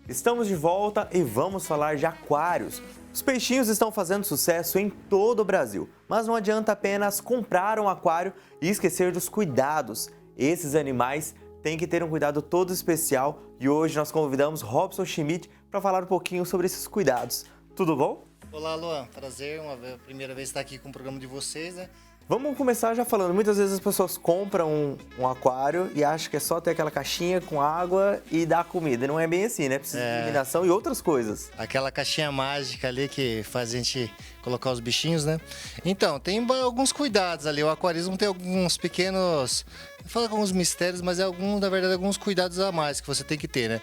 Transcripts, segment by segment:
Estamos de volta e vamos falar de aquários. Os peixinhos estão fazendo sucesso em todo o Brasil, mas não adianta apenas comprar um aquário e esquecer dos cuidados. Esses animais têm que ter um cuidado todo especial e hoje nós convidamos Robson Schmidt para falar um pouquinho sobre esses cuidados. Tudo bom? Olá, Luan. Prazer, primeira vez estar aqui com o programa de vocês, né? Vamos começar já falando. Muitas vezes as pessoas compram um aquário e acham que é só ter aquela caixinha com água e dar comida. Não é bem assim, né? Precisa de iluminação e outras coisas. Aquela caixinha mágica ali que faz a gente colocar os bichinhos, né? Então, tem alguns cuidados ali. O aquarismo tem alguns pequenos... Fala com alguns mistérios, mas na verdade, alguns cuidados a mais que você tem que ter, né?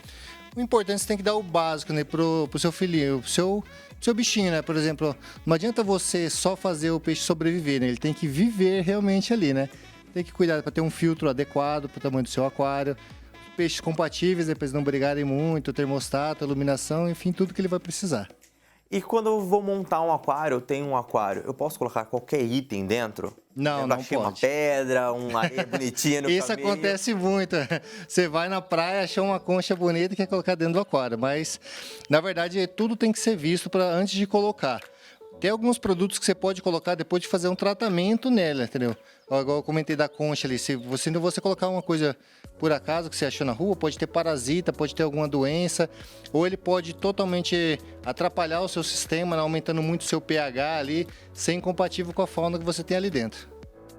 O importante é que você tem que dar o básico, né, pro seu filhinho, pro seu bichinho, né? Por exemplo, não adianta você só fazer o peixe sobreviver, né? Ele tem que viver realmente ali, né? Tem que cuidar para ter um filtro adequado para o tamanho do seu aquário, peixes compatíveis, depois não brigarem muito, termostato, iluminação, enfim, tudo que ele vai precisar. E quando eu vou montar um aquário, eu tenho um aquário, eu posso colocar qualquer item dentro? Não, não pode. Uma pedra, uma areia bonitinha no Isso caminho. acontece muito. Você vai na praia, achou uma concha bonita e quer colocar dentro do aquário. Mas, na verdade, tudo tem que ser visto antes de colocar. Tem alguns produtos que você pode colocar depois de fazer um tratamento nela, entendeu? Igual eu comentei da concha ali. Se você colocar uma coisa por acaso que você achou na rua, pode ter parasita, pode ter alguma doença, ou ele pode totalmente atrapalhar o seu sistema, né, aumentando muito o seu pH ali, ser incompatível com a fauna que você tem ali dentro.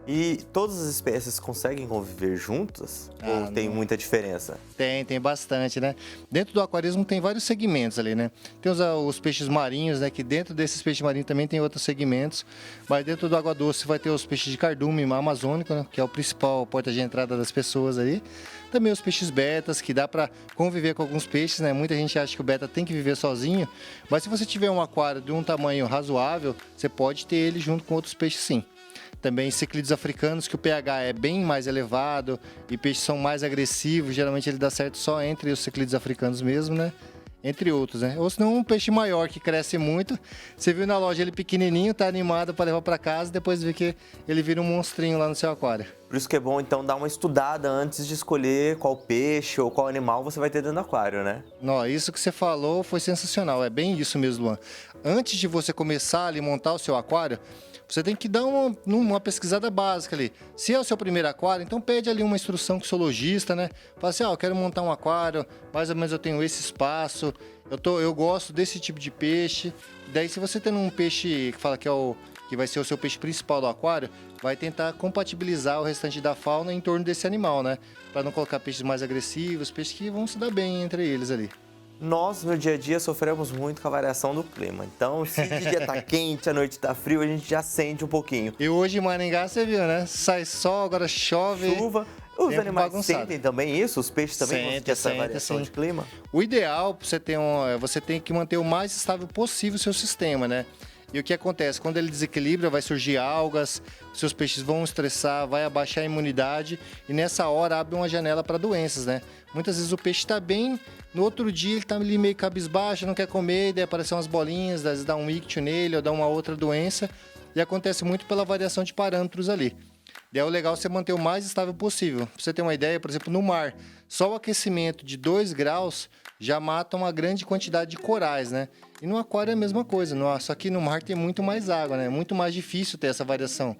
E todas as espécies conseguem conviver juntas? Ou tem muita diferença? Tem bastante, né? Dentro do aquarismo tem vários segmentos ali, né? Tem os peixes marinhos, né? Que dentro desses peixes marinhos também tem outros segmentos. Mas dentro do água doce vai ter os peixes de cardume amazônico, né? Que é o principal porta de entrada das pessoas aí. Também os peixes betas, que dá para conviver com alguns peixes, né? Muita gente acha que o beta tem que viver sozinho. Mas se você tiver um aquário de um tamanho razoável, você pode ter ele junto com outros peixes, sim. Também ciclídeos africanos, que o pH é bem mais elevado e peixes são mais agressivos. Geralmente ele dá certo só entre os ciclídeos africanos mesmo, né? Entre outros, né? Ou senão um peixe maior que cresce muito. Você viu na loja ele pequenininho, tá animado para levar para casa, depois vê que ele vira um monstrinho lá no seu aquário. Por isso que é bom, então, dar uma estudada antes de escolher qual peixe ou qual animal você vai ter dentro do aquário, né? Não, isso que você falou foi sensacional. É bem isso mesmo, Luan. Antes de você começar a montar o seu aquário, você tem que dar uma pesquisada básica ali. Se é o seu primeiro aquário, então pede ali uma instrução com o seu lojista, né? Fala assim, eu quero montar um aquário, mais ou menos eu tenho esse espaço, eu gosto desse tipo de peixe. Daí, se você tem um peixe que fala que vai ser o seu peixe principal do aquário, vai tentar compatibilizar o restante da fauna em torno desse animal, né? Para não colocar peixes mais agressivos, peixes que vão se dar bem entre eles ali. Nós, no dia a dia, sofremos muito com a variação do clima. Então, se de dia tá quente, a noite tá frio, a gente já sente um pouquinho. E hoje em Maringá, você viu, né? Sai sol, agora chove. Chuva. Os animais sentem também isso? Os peixes também vão sentir essa variação de clima? O ideal, você tem que manter o mais estável possível o seu sistema, né? E o que acontece? Quando ele desequilibra, vai surgir algas, seus peixes vão estressar, vai abaixar a imunidade e nessa hora abre uma janela para doenças, né? Muitas vezes o peixe está bem, no outro dia ele está ali meio cabisbaixo, não quer comer, daí aparecem umas bolinhas, às vezes dá um ictio nele ou dá uma outra doença e acontece muito pela variação de parâmetros ali. E é o legal você manter o mais estável possível. Pra você ter uma ideia, por exemplo, no mar, só o aquecimento de 2 graus já mata uma grande quantidade de corais, né? E no aquário é a mesma coisa, só que no mar tem muito mais água, né? É muito mais difícil ter essa variação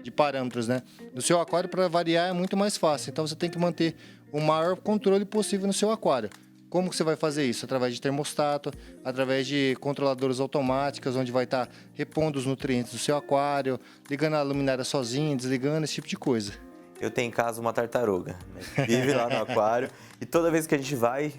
de parâmetros, né? No seu aquário, para variar, é muito mais fácil. Então, você tem que manter o maior controle possível no seu aquário. Como que você vai fazer isso? Através de termostato, através de controladoras automáticas, onde vai estar repondo os nutrientes do seu aquário, ligando a luminária sozinho, desligando, esse tipo de coisa. Eu tenho em casa uma tartaruga, né, que vive lá no aquário, e toda vez que a gente vai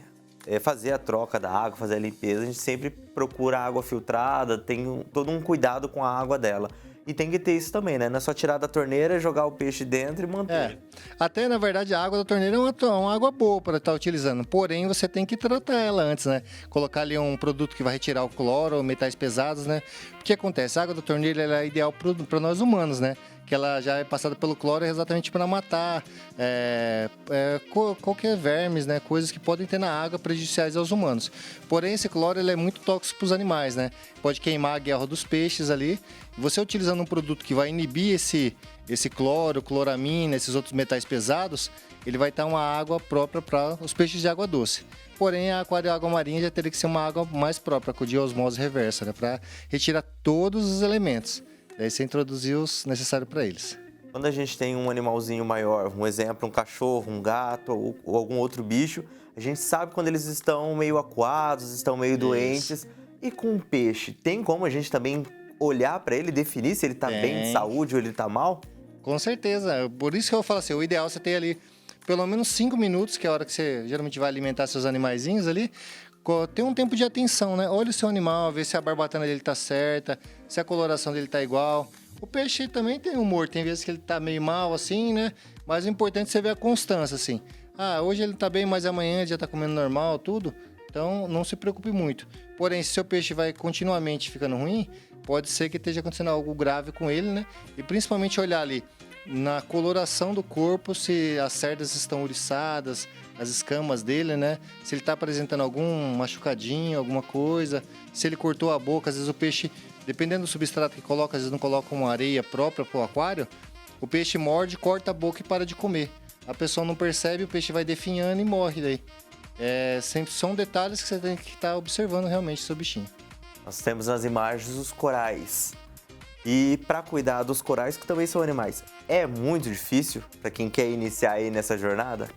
fazer a troca da água, fazer a limpeza, a gente sempre procura água filtrada, tem todo um cuidado com a água dela. E tem que ter isso também, né? Não é só tirar da torneira, jogar o peixe dentro e manter. Até, na verdade, a água da torneira é uma água boa para estar utilizando. Porém, você tem que tratar ela antes, né? Colocar ali um produto que vai retirar o cloro ou metais pesados, né? O que acontece? A água da torneira ela é ideal para nós humanos, né? Que ela já é passada pelo cloro exatamente para matar qualquer vermes, né? Coisas que podem ter na água prejudiciais aos humanos. Porém, esse cloro ele é muito tóxico para os animais, né? Pode queimar a guelra dos peixes ali. Você utilizando um produto que vai inibir esse cloro, cloramina, esses outros metais pesados, ele vai estar uma água própria para os peixes de água doce. porém a aquário água marinha já teria que ser uma água mais própria, de osmose reversa, né? Para retirar todos os elementos. Daí você introduzir os necessários para eles. Quando a gente tem um animalzinho maior, um exemplo, um cachorro, um gato ou algum outro bicho, a gente sabe quando eles estão meio acuados, estão meio doentes. E com o peixe, tem como a gente também olhar para ele e definir se ele está bem de saúde ou ele está mal? Com certeza. Por isso que eu falo assim, o ideal é você ter ali pelo menos 5 minutos, que é a hora que você geralmente vai alimentar seus animaizinhos ali, ter um tempo de atenção, né? Olha o seu animal, vê se a barbatana dele tá certa, se a coloração dele tá igual. O peixe também tem humor, tem vezes que ele tá meio mal assim, né? Mas o importante é você ver a constância, assim. Ah, hoje ele tá bem, mas amanhã ele já tá comendo normal, tudo. Então, não se preocupe muito. Porém, se seu peixe vai continuamente ficando ruim, pode ser que esteja acontecendo algo grave com ele, né? E principalmente olhar ali na coloração do corpo, se as cerdas estão ouriçadas, as escamas dele, né? Se ele está apresentando algum machucadinho, alguma coisa, se ele cortou a boca, às vezes o peixe, dependendo do substrato que coloca, às vezes não coloca uma areia própria para o aquário, o peixe morde, corta a boca e para de comer. A pessoa não percebe, o peixe vai definhando e morre daí. Sempre são detalhes que você tem que estar observando realmente seu bichinho. Nós temos nas imagens os corais. E para cuidar dos corais, que também são animais, é muito difícil para quem quer iniciar aí nessa jornada?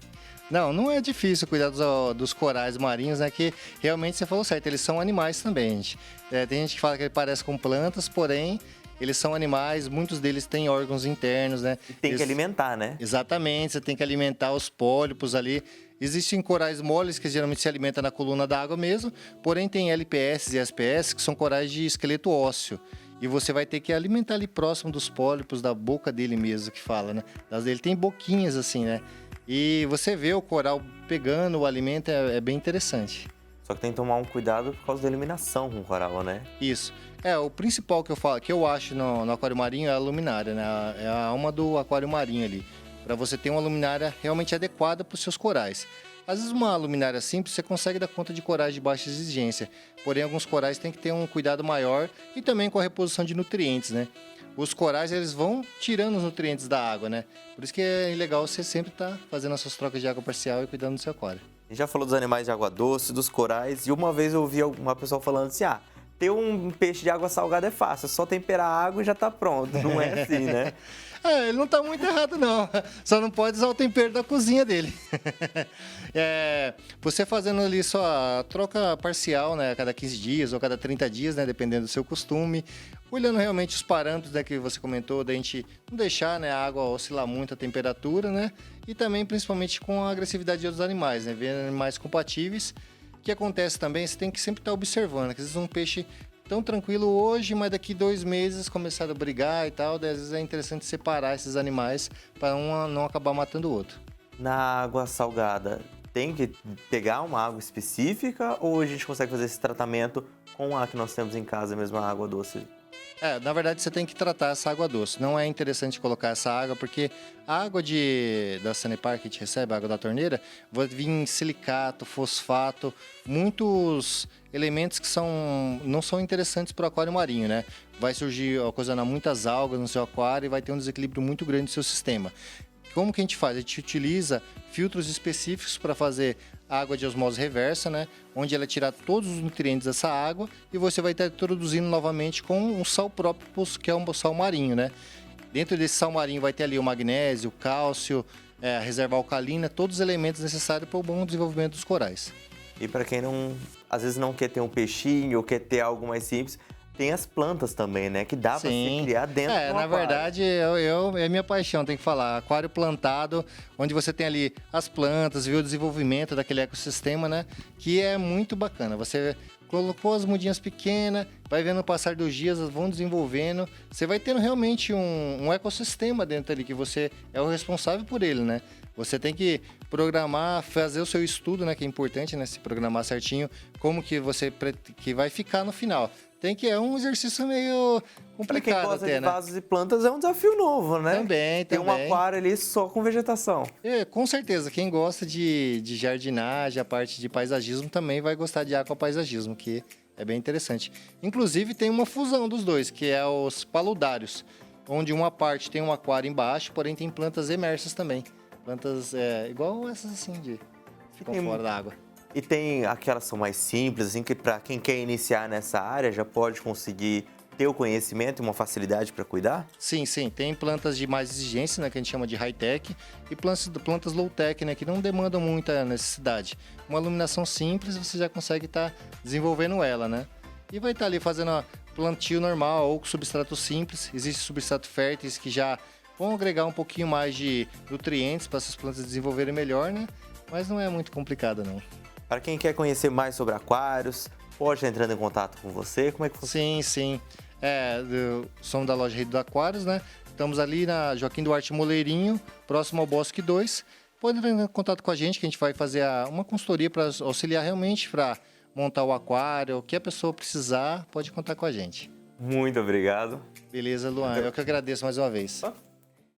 Não é difícil cuidar dos corais marinhos, né? Que realmente você falou certo, eles são animais também, gente. Tem gente que fala que ele parece com plantas, porém, eles são animais, muitos deles têm órgãos internos, né? E tem que alimentar, né? Exatamente, você tem que alimentar os pólipos ali. Existem corais moles que geralmente se alimentam na coluna d'água mesmo, porém tem LPS e SPS que são corais de esqueleto ósseo. E você vai ter que alimentar ali próximo dos pólipos, da boca dele mesmo, que fala, né? Ele tem boquinhas assim, né? E você vê o coral pegando o alimento, é bem interessante. Só que tem que tomar um cuidado por causa da eliminação com o coral, né? Isso. O principal que eu acho no aquário marinho é a luminária, né? É a alma do aquário marinho ali. Para você ter uma luminária realmente adequada para os seus corais. Às vezes uma luminária simples você consegue dar conta de corais de baixa exigência, porém alguns corais têm que ter um cuidado maior e também com a reposição de nutrientes, né? Os corais eles vão tirando os nutrientes da água, né? Por isso que é legal você sempre estar fazendo as suas trocas de água parcial e cuidando do seu aquário. A gente já falou dos animais de água doce, dos corais, e uma vez eu ouvi uma pessoa falando assim, ter um peixe de água salgada é fácil, é só temperar a água e já tá pronto. Não é assim, né? Ele não tá muito errado, não. Só não pode usar o tempero da cozinha dele. Você fazendo ali só a troca parcial, né? A cada 15 dias ou cada 30 dias, né? Dependendo do seu costume. Olhando realmente os parâmetros, né, que você comentou, da gente não deixar, né, a água oscilar muito a temperatura, né? E também, principalmente, com a agressividade dos animais, né? Ver animais compatíveis. O que acontece também, você tem que sempre estar observando. Que às vezes um peixe tão tranquilo hoje, mas daqui 2 meses começar a brigar e tal, daí às vezes é interessante separar esses animais para um não acabar matando o outro. Na água salgada, tem que pegar uma água específica ou a gente consegue fazer esse tratamento com a que nós temos em casa mesmo, a água doce? Na verdade você tem que tratar essa água doce. Não é interessante colocar essa água porque a água da Sanepar que a gente recebe, a água da torneira, vai vir silicato, fosfato, muitos elementos que não são interessantes para o aquário marinho, né? Vai surgir, ocasionar muitas algas no seu aquário e vai ter um desequilíbrio muito grande no seu sistema. Como que a gente faz? A gente utiliza filtros específicos para fazer água de osmose reversa, né? Onde ela tira todos os nutrientes dessa água e você vai estar introduzindo novamente com um sal próprio, que é um sal marinho, né? Dentro desse sal marinho vai ter ali o magnésio, o cálcio, a reserva alcalina, todos os elementos necessários para o bom desenvolvimento dos corais. E para quem às vezes não quer ter um peixinho ou quer ter algo mais simples, tem as plantas também, né? Que dá para se criar dentro do na aquário. verdade, é minha paixão, tem que falar. Aquário plantado, onde você tem ali as plantas, vê o desenvolvimento daquele ecossistema, né? Que é muito bacana. Você colocou as mudinhas pequenas, vai vendo o passar dos dias, elas vão desenvolvendo. Você vai tendo realmente um ecossistema dentro ali, que você é o responsável por ele, né? Você tem que programar, fazer o seu estudo, né? Que é importante, né? Se programar certinho, como que que vai ficar no final. É um exercício meio complicado. Para quem gosta de né? vasos e plantas é um desafio novo, né? Também. Tem um aquário ali só com vegetação. Com certeza, quem gosta de jardinagem, a parte de paisagismo também vai gostar de aquapaisagismo, que é bem interessante. Inclusive tem uma fusão dos dois, que é os paludários, onde uma parte tem um aquário embaixo, porém tem plantas emersas também. Plantas igual essas assim, ficam fora da água. E tem aquelas que são mais simples, assim, que para quem quer iniciar nessa área já pode conseguir ter o conhecimento e uma facilidade para cuidar? Sim, sim. Tem plantas de mais exigência, né, que a gente chama de high-tech, e plantas low-tech, né, que não demandam muita necessidade. Uma iluminação simples, você já consegue estar desenvolvendo ela, né? E vai estar ali fazendo plantio normal ou com substrato simples. Existe substrato férteis que já vão agregar um pouquinho mais de nutrientes para essas plantas desenvolverem melhor, né? Mas não é muito complicado, não. Para quem quer conhecer mais sobre aquários, pode estar entrando em contato com você? Como é que funciona? Sim, sim. Somos da loja Rede dos Aquários, né? Estamos ali na Joaquim Duarte Moleirinho, próximo ao Bosque 2. Pode entrar em contato com a gente, que a gente vai fazer uma consultoria para auxiliar realmente para montar o aquário. O que a pessoa precisar, pode contar com a gente. Muito obrigado. Beleza, Luan. Eu que agradeço mais uma vez.